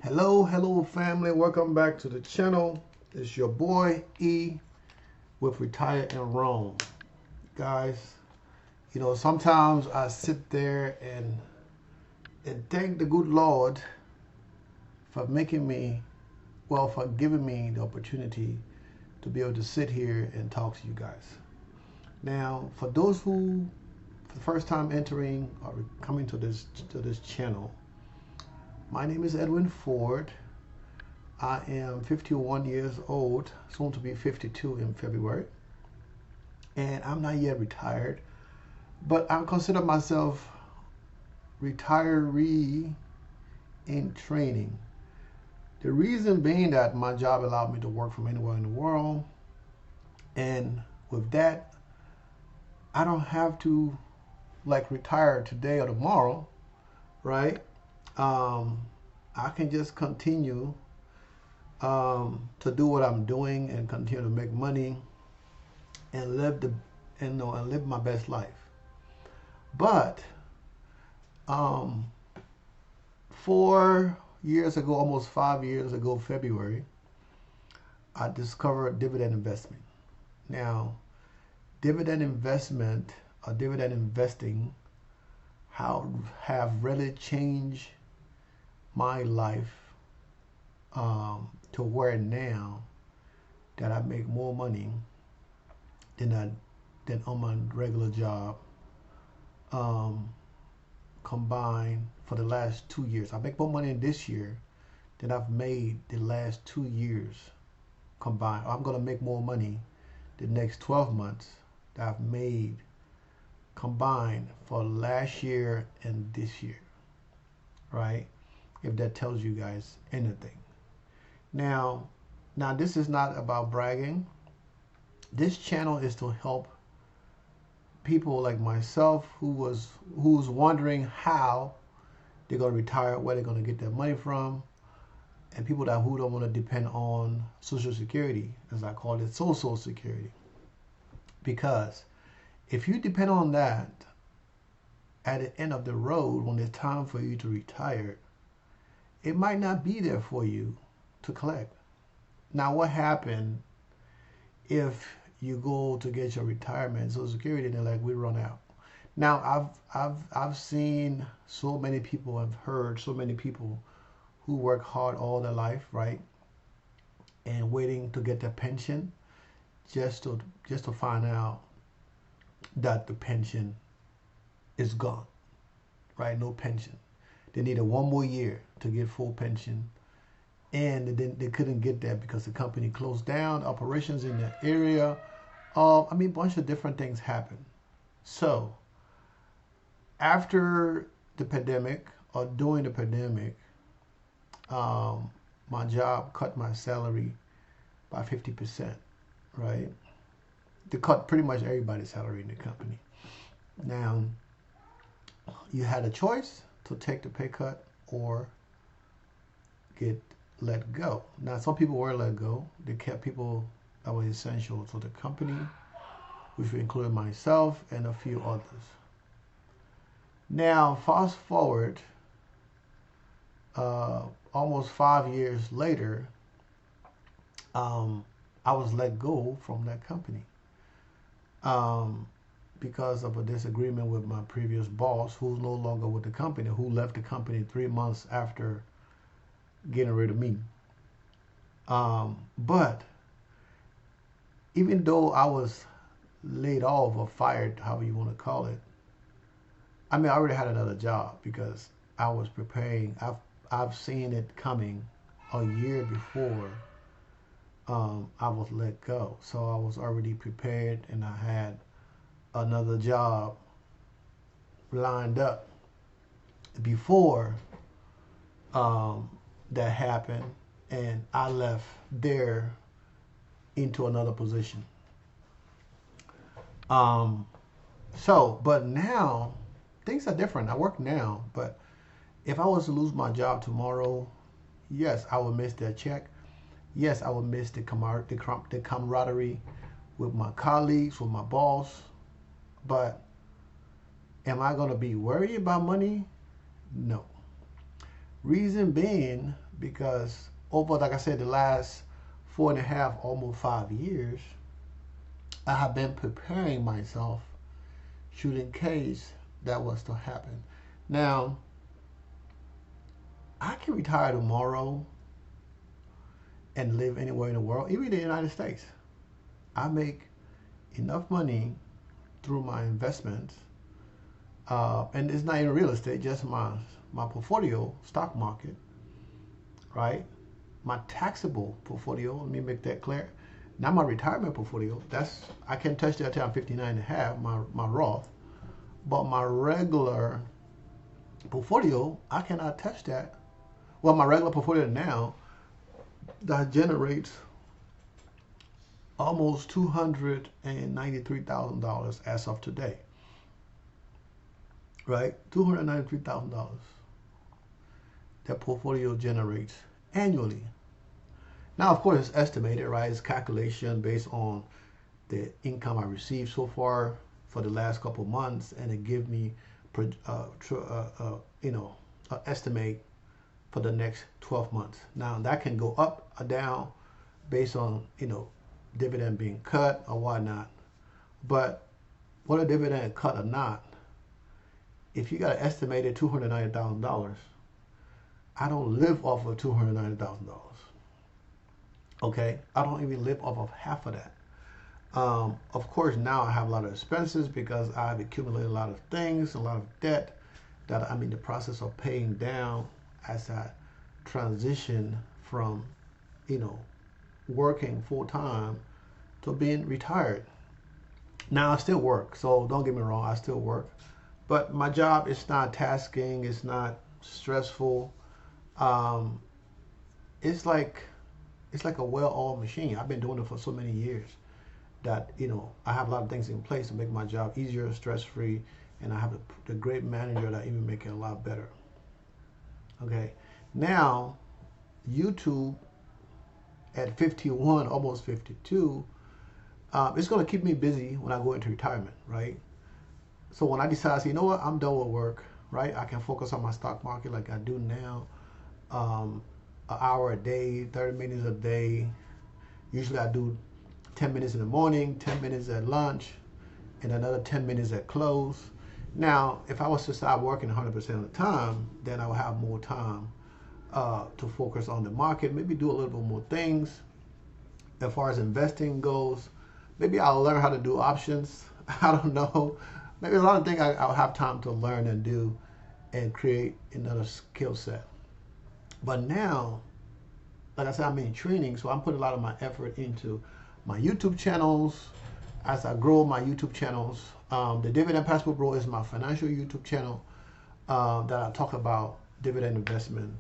Hello family, welcome back to the channel. It's your boy E with Retire in Rome. Guys, sometimes I sit there and thank the good Lord for making me, for giving me the opportunity to be able to sit here and talk to you guys. Now, for those who for the first time entering or coming to this channel, my name is Edwin Ford. I am 51 years old, soon to be 52 in February, and I'm not yet retired, but I consider myself retiree in training. The reason being that my job allowed me to work from anywhere in the world, and with that, I don't have to retire today or tomorrow, right? I can just continue to do what I'm doing and continue to make money and live my best life. But 4 years ago, almost 5 years ago, February, I discovered dividend investment. Now, dividend investment or dividend investing have really changed my life to where now that I make more money than on my regular job combined for the last 2 years. I make more money this year than I've made the last 2 years combined. I'm going to make more money the next 12 months that I've made combined for last year and this year, right? If that tells you guys anything. Now this is not about bragging. This channel is to help people like myself who's wondering how they're going to retire, where they're going to get their money from, and people who don't want to depend on Social Security, as I call it, Social Security. Because if you depend on that at the end of the road when it's time for you to retire, it might not be there for you to collect. Now, what happened if you go to get your retirement, Social Security, and they're like, we run out? Now, I've seen so many people, I've heard so many people who work hard all their life, right, and waiting to get their pension, just to find out that the pension is gone, right? No pension. They needed one more year to get full pension, and they couldn't get that because the company closed down operations in that area. A bunch of different things happened. So after the pandemic or during the pandemic, my job cut my salary by 50%, right? They cut pretty much everybody's salary in the company. Now, you had a choice to take the pay cut or get let go. Now, some people were let go. They kept people that were essential to the company, which included myself and a few others. Now, fast forward almost 5 years later, I was let go from that company because of a disagreement with my previous boss, who's no longer with the company, who left the company 3 months after getting rid of me. But even though I was laid off or fired, however you want to call it, I already had another job because I was preparing. I've seen it coming a year before I was let go. So I was already prepared and I had another job lined up before that happened, and I left there into another position. But now things are different. I work now, but if I was to lose my job tomorrow, yes, I would miss that check. Yes, I would miss the camaraderie with my colleagues, with my boss. But am I going to be worried about money? No. Reason being because over, like I said, the last 4.5, almost 5 years, I have been preparing myself should in case that was to happen. Now, I can retire tomorrow and live anywhere in the world, even in the United States. I make enough money through my investments, and it's not even real estate, just my portfolio, stock market, right? My taxable portfolio, let me make that clear. Not my retirement portfolio. That's, I can touch that till I'm 59 and a half, my Roth. But my regular portfolio, I cannot touch that. Well, my regular portfolio now, that generates almost $293,000 as of today. Right? $293,000 that portfolio generates annually. Now, of course, it's estimated, right? It's calculation based on the income I received so far for the last couple of months, and it give me, estimate for the next 12 months. Now, that can go up or down based on, dividend being cut or whatnot. But whether dividend cut or not, if you got an estimated $290,000, I don't live off of $290,000. Okay, I don't even live off of half of that. Of course, now I have a lot of expenses because I've accumulated a lot of things, a lot of debt that I'm in the process of paying down as I transition from, working full time to being retired. Now I still work, so don't get me wrong, I still work, but my job is not tasking, it's not stressful. It's like a well-oiled machine. I've been doing it for so many years that I have a lot of things in place to make my job easier, stress-free, and I have a great manager that even make it a lot better. Okay, now YouTube at 51, almost 52, it's going to keep me busy when I go into retirement, right? So when I decide, you know what, I'm done with work, right? I can focus on my stock market like I do now. An hour a day, 30 minutes a day. Usually I do 10 minutes in the morning, 10 minutes at lunch, and another 10 minutes at close. Now, if I was to start working 100% of the time, then I would have more time to focus on the market, maybe do a little bit more things. As far as investing goes, maybe I'll learn how to do options. I don't know. Maybe a lot of things I'll have time to learn and do and create another skill set. But now, like I said, I'm in training, so I'm putting a lot of my effort into my YouTube channels. As I grow my YouTube channels, the Dividend Passport Bro is my financial YouTube channel that I talk about dividend investment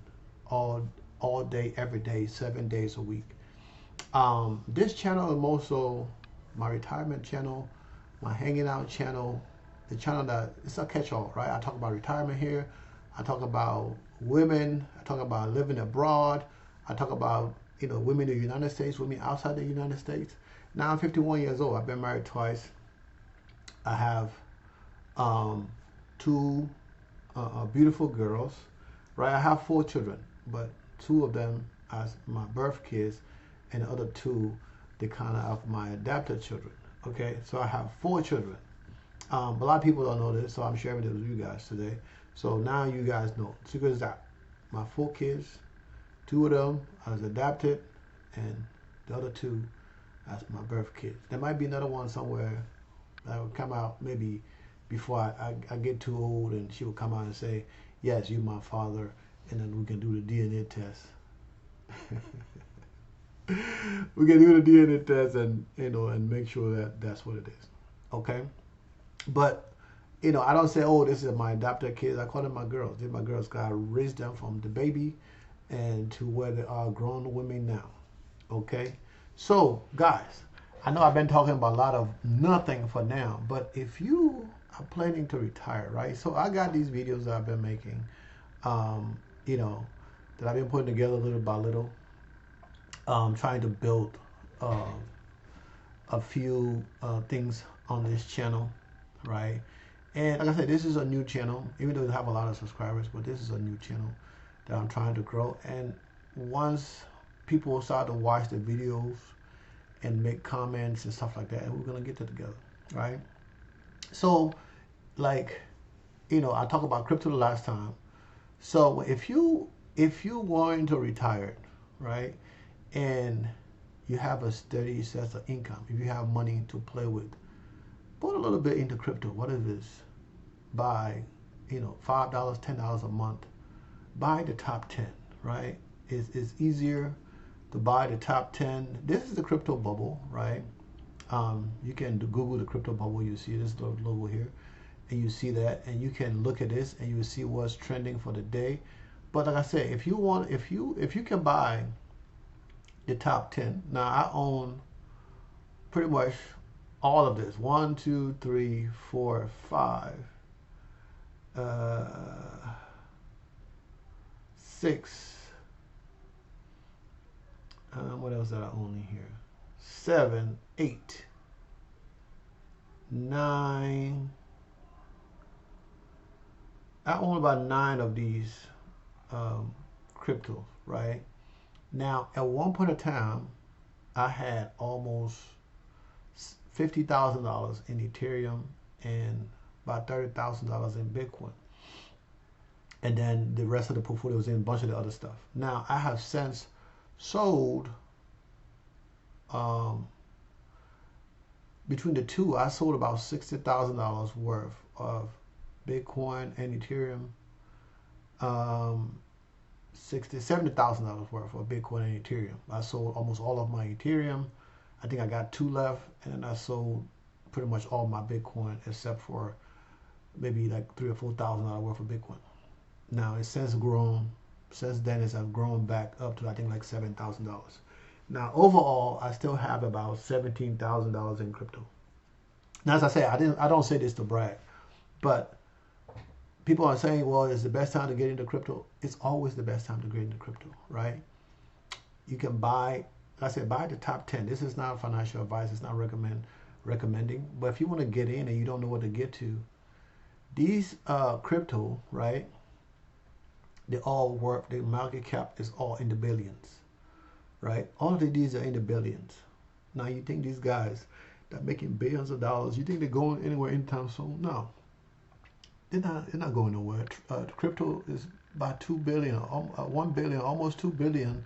all day, every day, 7 days a week. This channel is also my retirement channel, my hanging out channel, the channel that it's a catch-all, right? I talk about retirement here. I talk about women. I talk about living abroad. I talk about women in the United States, women outside the United States. Now I'm 51 years old. I've been married twice. I have two beautiful girls, right? I have 4 children, but 2 of them as my birth kids, and the other 2, they kind of my adopted children. Okay, so I have 4 children. A lot of people don't know this, so I'm sharing it with you guys today. So now you guys know. Secret is out. My 4 kids, 2 of them I was adopted, and the other 2 as my birth kids. There might be another one somewhere that will come out maybe before I get too old, and she will come out and say, yes, you're my father, and then we can do the DNA test. We can do the DNA test and and make sure that that's what it is. Okay? But I don't say, oh, this is my adopted kids. I call them my girls. They're my girls. God raised them from the baby and to where they are grown women now. Okay? So, guys, I know I've been talking about a lot of nothing for now, but if you are planning to retire, right? So I got these videos that I've been making, that I've been putting together little by little, trying to build a few things on this channel, right? And like I said, this is a new channel, even though we have a lot of subscribers, but this is a new channel that I'm trying to grow. And once people start to watch the videos and make comments and stuff like that, and we're gonna get that together, right? So, like, I talked about crypto the last time. So if you going to retire, right, and you have a steady source of income, if you have money to play with, put a little bit into crypto. What it is, buy, $5, $10 a month. Buy the top 10, right? It's easier to buy the top 10. This is the crypto bubble, right? You can Google the crypto bubble. You see this logo here, and you see that, and you can look at this, and you see what's trending for the day. But like I said, if you can buy the top 10. Now I own pretty much all of this. 1, 2, 3, 4, 5, 6. What else did I own in here? 7, 8, 9. I own about 9 of these cryptos, right? Now, at one point in time, I had almost $50,000 in Ethereum and about $30,000 in Bitcoin. And then the rest of the portfolio was in a bunch of the other stuff. Now, I have since sold, between the two, I sold about $60,000 worth of Bitcoin and Ethereum. $70,000 worth of Bitcoin and Ethereum. I sold almost all of my Ethereum. I think I got 2 left, and then I sold pretty much all my Bitcoin except for maybe like $3,000 or $4,000 worth of Bitcoin. Now it's since grown. Since then, it's grown back up to I think like $7,000. Now overall, I still have about $17,000 in crypto. Now, as I say, I don't say this to brag, but people are saying, well, it's the best time to get into crypto. It's always the best time to get into crypto, right? You can buy, like I said, buy the top 10. This is not financial advice. It's not recommending. But if you want to get in and you don't know what to get to, these crypto, right? They all work. The market cap is all in the billions, right? All of these are in the billions. Now, you think these guys that are making billions of dollars, you think they're going anywhere anytime soon? No. They're not going nowhere. Crypto is about 2 billion, 1 billion, almost 2 billion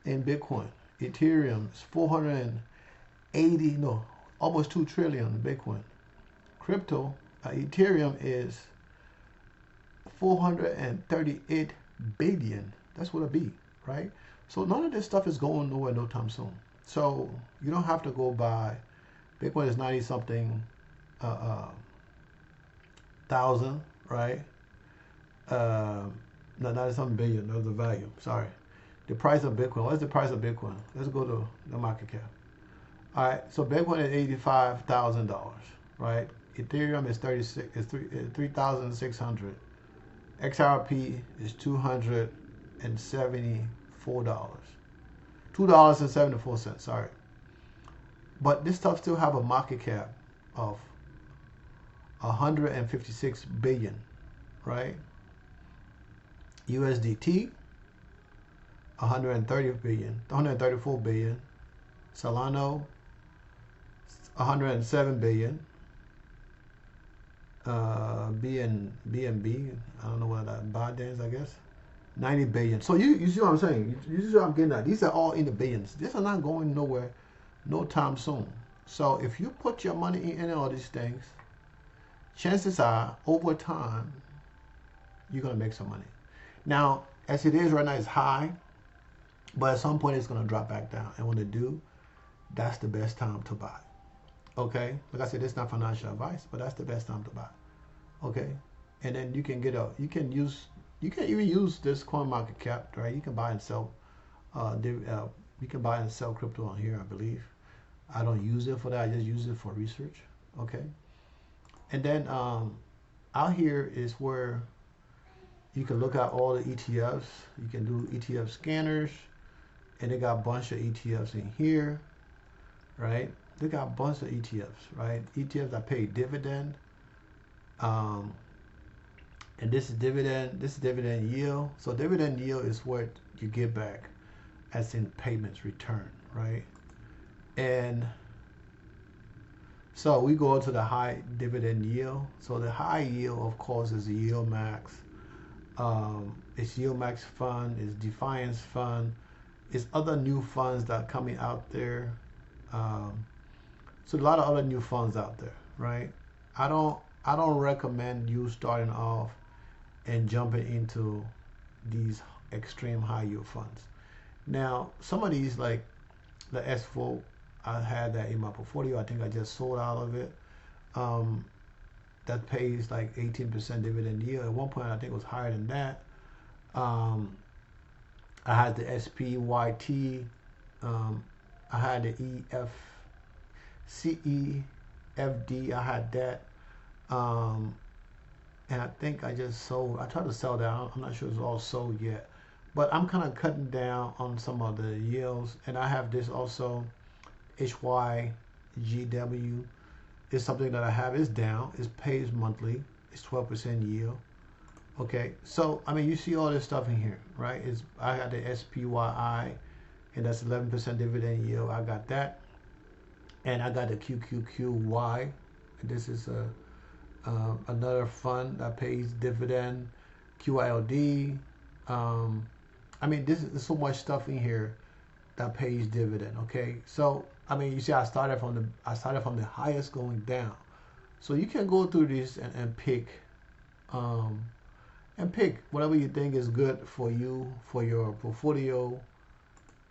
in Bitcoin. Ethereum is 480, no, almost 2 trillion in Bitcoin. Crypto, Ethereum is 438 billion. That's what it be, right? So none of this stuff is going nowhere no time soon. So you don't have to go buy. Bitcoin is 90 something thousand, right? No, 90 something billion. That was the value. Sorry. The price of Bitcoin. What's the price of Bitcoin? Let's go to the market cap. All right. So Bitcoin is $85,000, right? Ethereum is 3,600. XRP is $274. $2.74. Sorry. But this stuff still have a market cap of 156 billion, right? USDT 134 billion. Solano 107 billion. BNB, I don't know what that Binance, I guess, 90 billion. So you see what I'm saying? You see what I'm getting at? These are all in the billions. These are not going nowhere no time soon. So if you put your money in all these things, chances are over time you're gonna make some money. Now, as it is right now, it's high, but at some point it's gonna drop back down. And when it do, that's the best time to buy. Okay, like I said, it's not financial advice, but that's the best time to buy. Okay, and then you can you can even use this coin market cap, right? You can buy and sell, you can buy and sell crypto on here, I believe. I don't use it for that. I just use it for research. Okay, and then out here is where you can look at all the ETFs. You can do ETF scanners, and they got a bunch of ETFs in here, right? They got a bunch of ETFs, right? ETFs that pay dividend, and this is dividend yield. So dividend yield is what you get back. as in payments return, right? And so we go to the high dividend yield. So the high yield, of course, is the yield max. It's yield max fund, it's Defiance fund, it's other new funds that are coming out there. Um, so a lot of other new funds out there, right? I don't recommend you starting off and jumping into these extreme high yield funds. Now, some of these like the S4, I had that in my portfolio. I think I just sold out of it. Um, that pays like 18% dividend yield. At one point, I think it was higher than that. Um, I had the SPYT. I had the EFCEFD. I had that. Um, and I think I just sold. I tried to sell that. I'm not sure it's all sold yet. But I'm kind of cutting down on some of the yields. And I have this also, HYGW. It's something that I have. It's down. It pays monthly. It's 12% yield. Okay, so I mean, you see all this stuff in here, right? I got the SPYI, and that's 11% dividend yield. I got that, and I got the QQQY. And this is another fund that pays dividend. QILD. I mean, there's so much stuff in here that pays dividend. Okay, so I mean, you see, I started from the highest going down. So you can go through this and pick. And pick whatever you think is good for you, for your portfolio.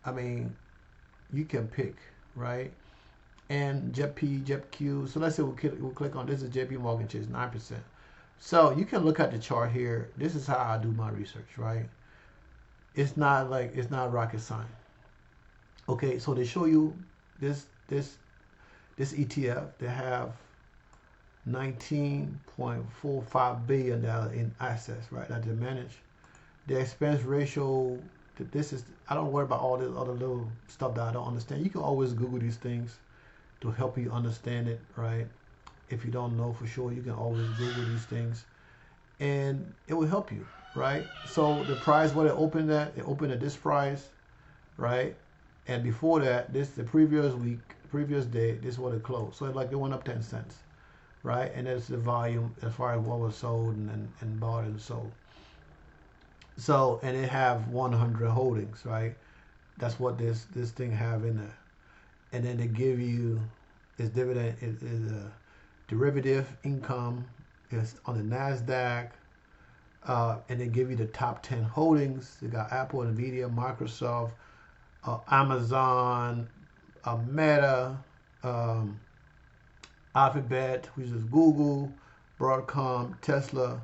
I mean, you can pick, right? And JEP, JEPQ. So let's say we'll click on this is JP Morgan Chase, 9%. So you can look at the chart here. This is how I do my research, right? It's not rocket science. Okay, so they show you this ETF. They have $19.45 billion in assets, right, that they manage. The expense ratio, I don't worry about all this other little stuff that I don't understand. You can always Google these things to help you understand it, right? If you don't know for sure, you can always Google these things and it will help you, right? So the price, what it opened at this price, right? And before that, the previous day, this is what it closed. So it went up 10 cents. Right, and that's the volume as far as what was sold and bought and sold. So, and it have 100 holdings, right? That's what this thing have in there. And then they give you its dividend is a derivative income. It's on the Nasdaq, and they give you the top 10 holdings. They got Apple, Nvidia, Microsoft, Amazon, Meta. Alphabet, which is Google, Broadcom, Tesla,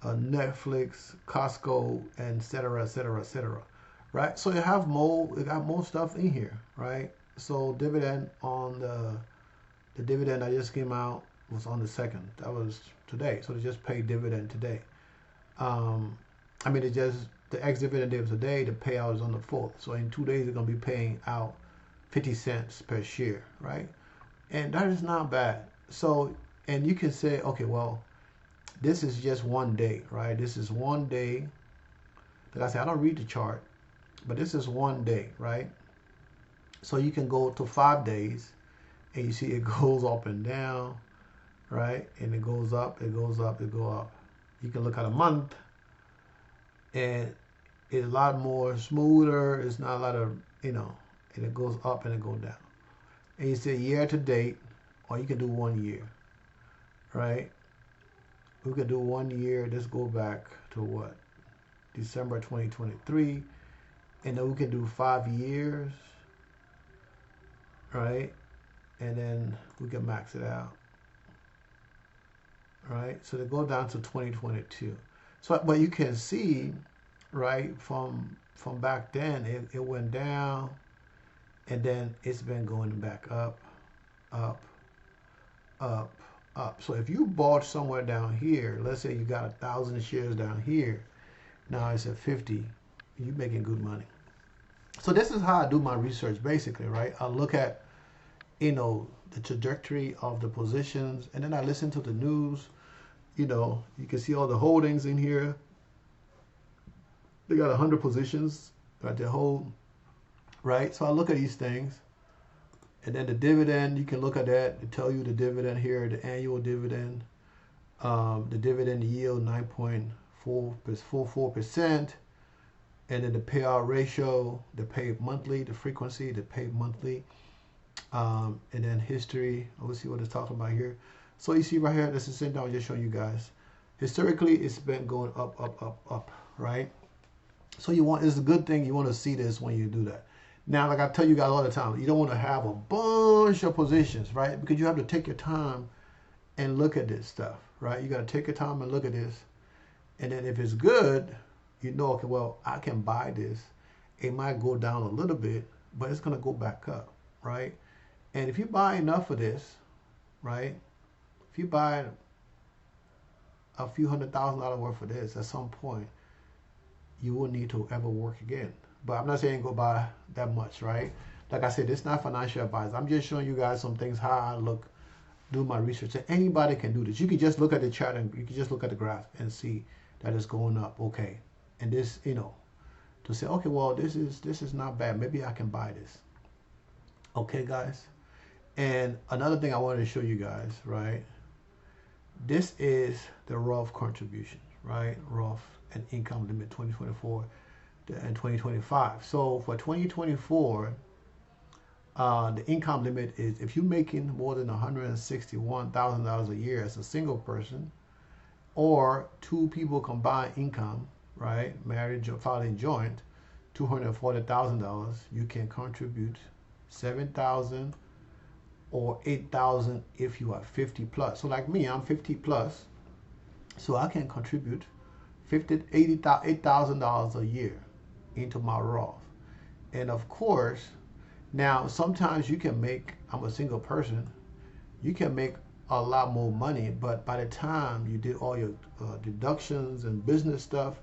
Netflix, Costco, and etc., etc., etc. Right? So you got more stuff in here, right? So dividend on the dividend that just came out was on the 2nd. That was today. So they just paid dividend today. I mean, the ex-dividend day was today. The payout is on the 4th. So in 2 days, they're gonna be paying out 50 cents per share, right? And that is not bad. So, and you can say, okay, well, this is just one day, right? This is one day. Like I said, I don't read the chart, but this is one day, right? So you can go to 5 days and you see it goes up and down, right? And it goes up, it goes up, it goes up. You can look at a month and it's a lot more smoother. It's not a lot of, and it goes up and it goes down. And you say year to date, or you can do 1 year, right? We could do 1 year. Let's go back to what? December 2023. And then we can do 5 years, right? And then we can max it out, right? So they go down to 2022. So, but you can see, right, from back then, it went down, and then it's been going back up, up, up, up. So if you bought somewhere down here, let's say you got 1,000 shares down here, now it's at 50, you're making good money. So this is how I do my research basically, right? I look at, the trajectory of the positions, and then I listen to the news. You can see all the holdings in here. They got 100 positions that they hold. right? So I look at these things, and then the dividend, you can look at that. It tell you the dividend here, the annual dividend, the dividend yield 9.44%, and then the payout ratio, the paid monthly, the frequency, the paid monthly, and then history. Let's see what it's talking about here. So you see right here, this is the same thing I was just showing you guys. Historically, it's been going up, up, up, up, right? So it's a good thing. You want to see this when you do that. Now, like I tell you guys all the time, you don't want to have a bunch of positions, right? Because you have to take your time and look at this stuff, right? You got to take your time and look at this. And then if it's good, you know, okay, well, I can buy this. It might go down a little bit, but it's going to go back up, right? And if you buy enough of this, right? If you buy a few $100,000 worth of this, at some point, you will need to ever work again. But I'm not saying go buy that much, right? Like I said, it's not financial advice. I'm just showing you guys some things, how I look, do my research. And anybody can do this. You can just look at the chart and you can just look at the graph and see that it's going up. Okay. And this, you know, to say, okay, well, this is not bad. Maybe I can buy this. Okay, guys. And another thing I wanted to show you guys, right? This is the Roth contribution, right? Roth and income limit 2024 and 2025. So for 2024, the income limit is if you're making more than $161,000 a year as a single person, or two people combined income, right? Marriage or filing joint, $240,000. You can contribute $7,000 or $8,000 if you are 50 plus. So like me, I'm 50 plus, so I can contribute $8,000 a year into my Roth. And of course, now sometimes you can make, I'm a single person, you can make a lot more money, but by the time you did all your deductions and business stuff,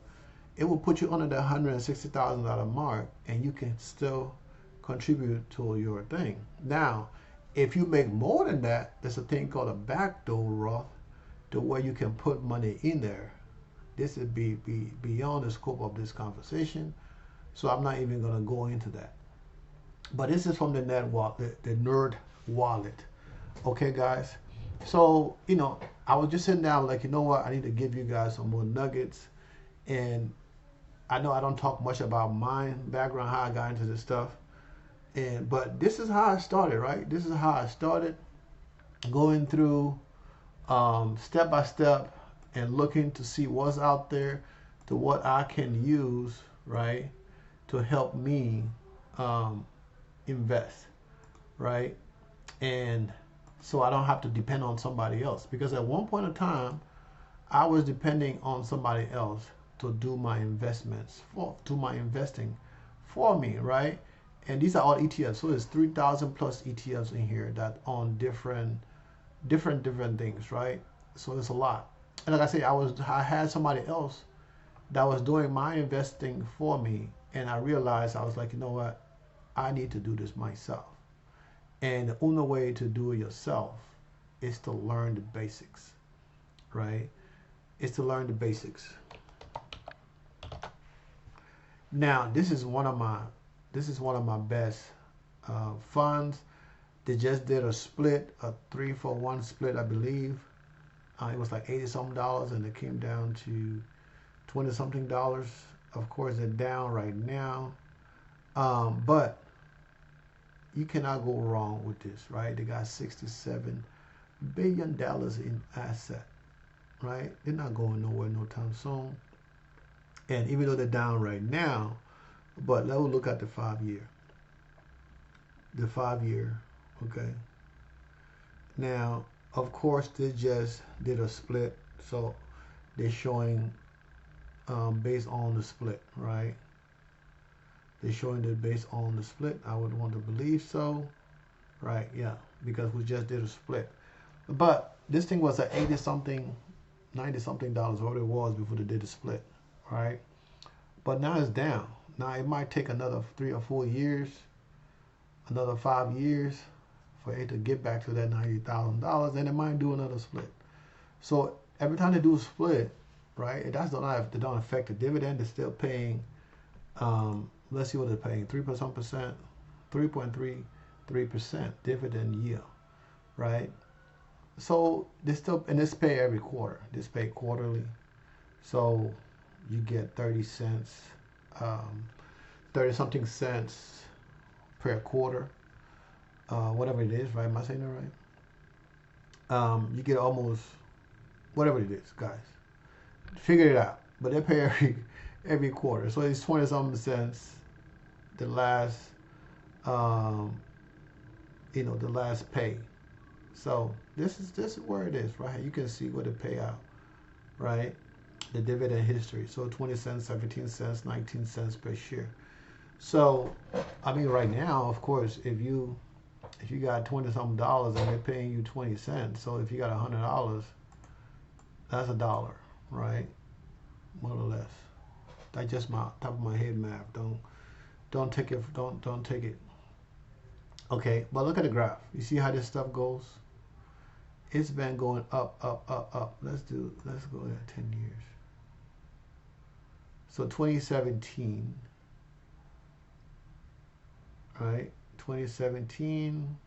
it will put you under the $160,000 mark, and you can still contribute to your thing. Now, if you make more than that, there's a thing called a backdoor Roth, to where you can put money in there. This would be beyond the scope of this conversation, so I'm not even going to go into that. But this is from the Nerd Wallet. Okay, guys. So, you know, I was just sitting down like, you know what? I need to give you guys some more nuggets. And I know I don't talk much about my background, how I got into this stuff. But this is how I started, right? This is how I started going through step by step and looking to see what's out there, to what I can use, right, to help me invest, right? And so I don't have to depend on somebody else, because at one point in time I was depending on somebody else to do my investments to my investing for me, right? And these are all ETFs. So there's 3,000 plus ETFs in here that on different things, right? So there's a lot. And like I say, I had somebody else that was doing my investing for me, and I realized, I was like, you know what? I need to do this myself. And the only way to do it yourself is to learn the basics, right? It's to learn the basics. Now, this is one of my best funds. They just did a split, a 3-for-1 split, I believe. It was like $80 something, and it came down to $20 something. Of course, they're down right now, but you cannot go wrong with this, right? They got $67 billion in asset, right? They're not going nowhere no time soon. And even though they're down right now, but let's look at the 5-year. The 5-year, okay? Now, of course, they just did a split, so they're showing based on the split, right? They're showing it based on the split. I would want to believe so, right? Yeah, because we just did a split. But this thing was at 80 something, 90 something dollars, what it was before they did the split, right? But now it's down. Now it might take another 3 or 4 years, another 5 years for it to get back to that $90,000, and it might do another split. So every time they do a split, right, they don't affect the dividend. They're still paying let's see what they're paying. 3%, 3.33% dividend yield, right? So this still, and this pay every quarter. This pay quarterly. So you get 30 cents, 30 something cents per quarter, whatever it is, right? Am I saying that right? You get almost whatever it is, guys. Figure it out. But they pay every quarter, so it's 20 something cents. The last, the last pay. So this is where it is, right? You can see what it pay out, right? The dividend history. So 20 cents, 17 cents, 19 cents per share. So I mean, right now, of course, if you got 20 something dollars and they're paying you 20 cents, so if you got $100, that's $1, right? More or less. That's just my top of my head math. Don't take it. Don't take it. Okay, but look at the graph. You see how this stuff goes? It's been going up, up, up, up. Let's go at 10 years. So 2017, right? 2017,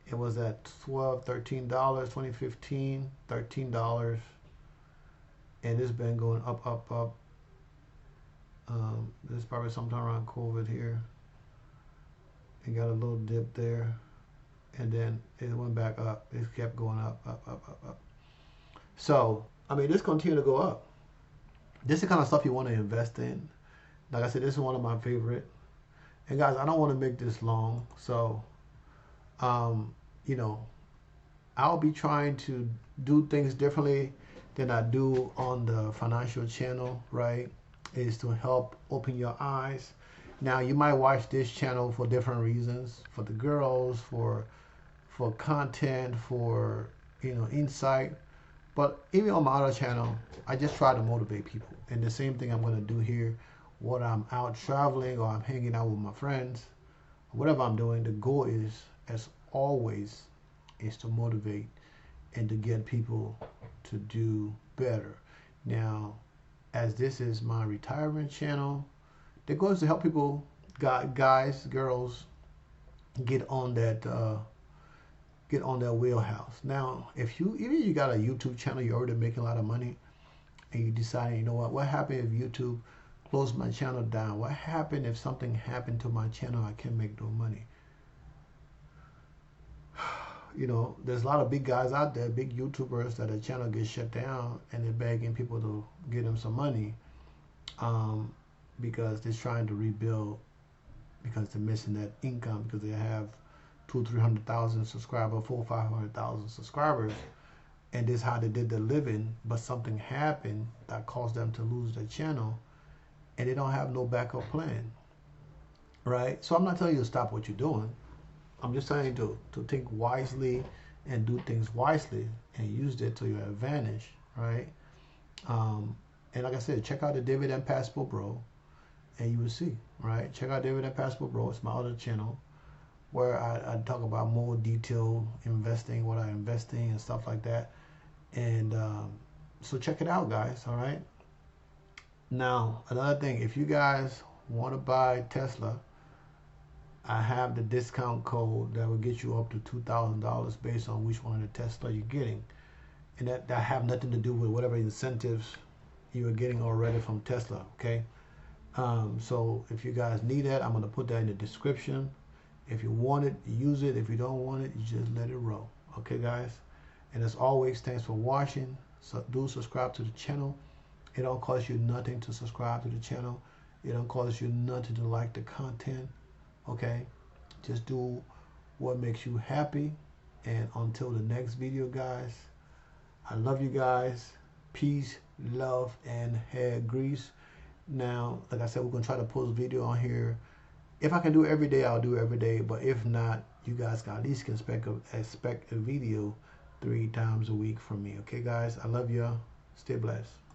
it was at $12, $13. 2015, $13, and it's been going up, up, up. This is probably sometime around COVID here. It got a little dip there, and then it went back up. It kept going up, up, up, up, up. So, I mean, this continue to go up. This is the kind of stuff you want to invest in. Like I said, this is one of my favorite. And guys, I don't want to make this long, so, I'll be trying to do things differently than I do on the financial channel, right? Is to help open your eyes. Now, you might watch this channel for different reasons, for the girls, for content, for, insight. But even on my other channel, I just try to motivate people. And the same thing I'm going to do here, when I'm out traveling or I'm hanging out with my friends, whatever I'm doing, the goal is, as always, is to motivate and to get people to do better. Now, as this is my retirement channel, the goal is to help people, guys, girls, get on that wheelhouse. Now, even if you got a YouTube channel, you're already making a lot of money, and you decide, you know what happened if YouTube closed my channel down? What happened if something happened to my channel? I can't make no money. There's a lot of big guys out there, big YouTubers, that a channel gets shut down and they're begging people to give them some money, because they're trying to rebuild, because they're missing that income, because they have 200,000-300,000 subscribers, 400,000-500,000 subscribers, and this is how they did their living. But something happened that caused them to lose their channel, and they don't have no backup plan, right? So I'm not telling you to stop what you're doing. I'm just telling you to think wisely and do things wisely and use it to your advantage, right? And like I said, check out the Dividend Passport Bro, and you will see, right? Check out Dividend Passport Bro. It's my other channel where I talk about more detailed investing, what I invest in and stuff like that. And so check it out, guys, all right? Now, another thing, if you guys want to buy Tesla, I have the discount code that will get you up to $2,000 based on which one of the Tesla you're getting. And that have nothing to do with whatever incentives you are getting already from Tesla, okay? So if you guys need that, I'm going to put that in the description. If you want it, use it. If you don't want it, you just let it roll. Okay, guys? And as always, thanks for watching. So do subscribe to the channel. It don't cost you nothing to subscribe to the channel. It don't cost you nothing to like the content. Okay? Just do what makes you happy. And until the next video, guys, I love you guys. Peace, love, and hair grease. Now, like I said, we're going to try to post video on here. If I can do it every day, I'll do it every day. But if not, you guys can at least expect a video 3 times a week from me. Okay, guys? I love you. Stay blessed.